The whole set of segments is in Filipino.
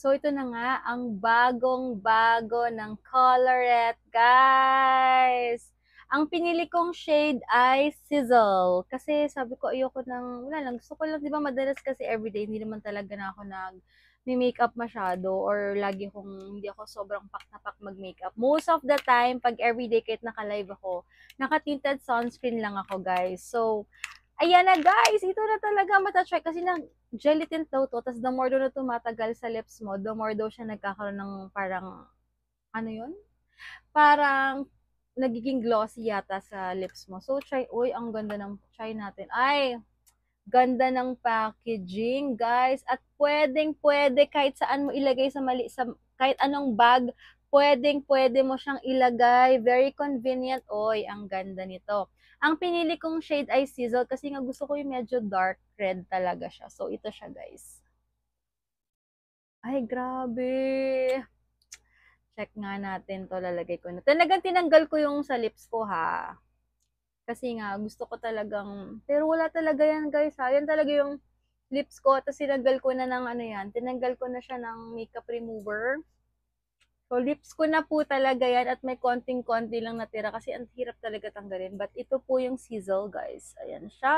So, ito na nga, ang bagong-bago ng Colorette, guys! Ang pinili kong shade ay Sizzle. Kasi sabi ko, ayoko ng, wala lang, gusto ko lang, di ba madalas kasi everyday, hindi naman talaga na ako makeup masyado or lagi hindi ako sobrang pak na pak mag-makeup. Most of the time, pag everyday, kahit naka-live ako, naka-tinted sunscreen lang ako, guys. So, ayan na guys, ito na talaga matatry kasi ng gelatin daw to, tapos the more daw na tumatagal sa lips mo, the more daw siya nagkakaroon ng parang, ano yun? Parang nagiging glossy yata sa lips mo. So try, uy, ang ganda ng, try natin. Ay, ganda ng packaging, guys. At pwedeng-pwede kahit saan mo ilagay sa kahit anong bag, pwedeng-pwede mo siyang ilagay. Very convenient. Oy, ang ganda nito. Ang pinili kong shade ay Sizzle kasi nga gusto ko yung medyo dark red talaga siya. So, ito siya, guys. Ay, grabe. Check nga natin to. Lalagay ko na. Talagang tinanggal ko yung sa lips ko, ha. Kasi nga, gusto ko talagang, pero wala talaga yan, guys, ha. Yan talaga yung lips ko. Tapos tinanggal ko na ng ano yan. Tinanggal ko na siya ng makeup remover. So, lips ko na po talaga yan at may konting-konti lang natira kasi ang hirap talaga tanggalin. But ito po yung Sizzle, guys. Ayan siya.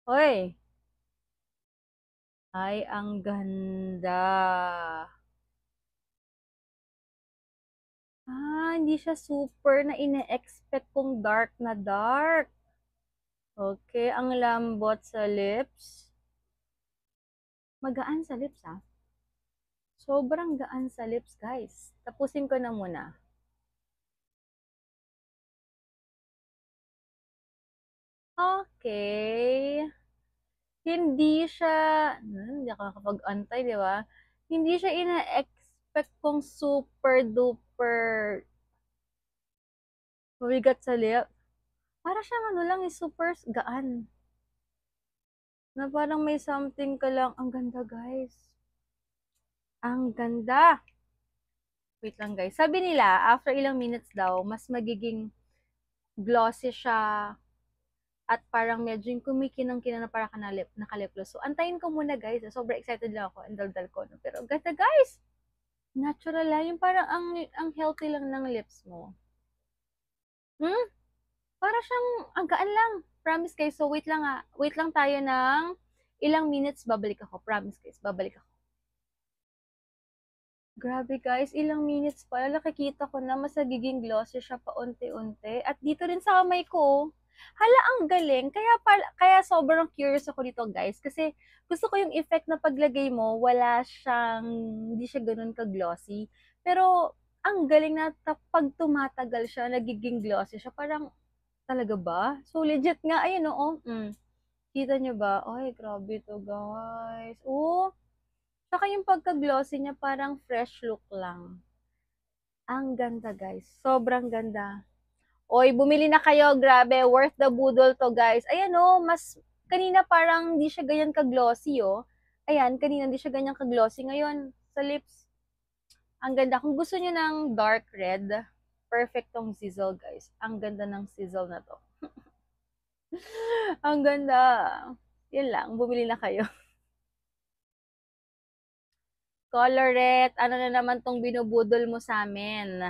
Hoy! Ay, ang ganda. Hindi siya super na ine-expect kong dark na dark. Okay, ang lambot sa lips. Magaan sa lips, ha? Sobrang gaan sa lips, guys. Tapusin ko na muna. Okay. Hindi siya, hindi ako nakakapag-antay, di ba? Hindi siya ina-expect kong super duper mabigat sa lip. Para siyang ano lang, super gaan. Na parang may something ka lang. Ang ganda, guys. Ang ganda. Wait lang, guys. Sabi nila, after ilang minutes daw, mas magiging glossy siya at parang medyo yung kumikinang-kinang na parang nakaliplos. So, antayin ko muna, guys. Sobrang excited lang ako. Ang dal-dal ko. No? Pero ganda, guys! Natural lang. Yung parang ang healthy lang ng lips mo. Para siyang, ang gaan lang. Promise, guys. So, wait lang ah. Wait lang tayo ng ilang minutes. Babalik ako. Promise, guys. Babalik ako. Grabe, guys. Ilang minutes pa. Nakikita ko na mas nagiging glossy siya paunti-unti. At dito rin sa kamay ko, hala, ang galing. Kaya sobrang curious ako dito, guys. Kasi gusto ko yung effect na paglagay mo, hindi siya ganun ka-glossy. Pero, ang galing na pag tumatagal siya, nagiging glossy siya. Parang, talaga ba? So, legit nga. Ayun, oo. Kita nyo ba? Ay, grabe to, guys. Oh, saka yung pagka-glossy niya, parang fresh look lang. Ang ganda, guys. Sobrang ganda. Oy, bumili na kayo. Grabe, worth the budol to, guys. Ayan, oh, kanina parang hindi siya ganyan ka-glossy, oh. Ayan, kanina hindi siya ganyan ka-glossy. Ngayon, sa lips, ang ganda. Kung gusto niyo ng dark red, perfect tong Sizzle, guys. Ang ganda ng Sizzle na to. Ang ganda. Yun lang, bumili na kayo. Colorette, ano na naman tong binubudol mo sa amin?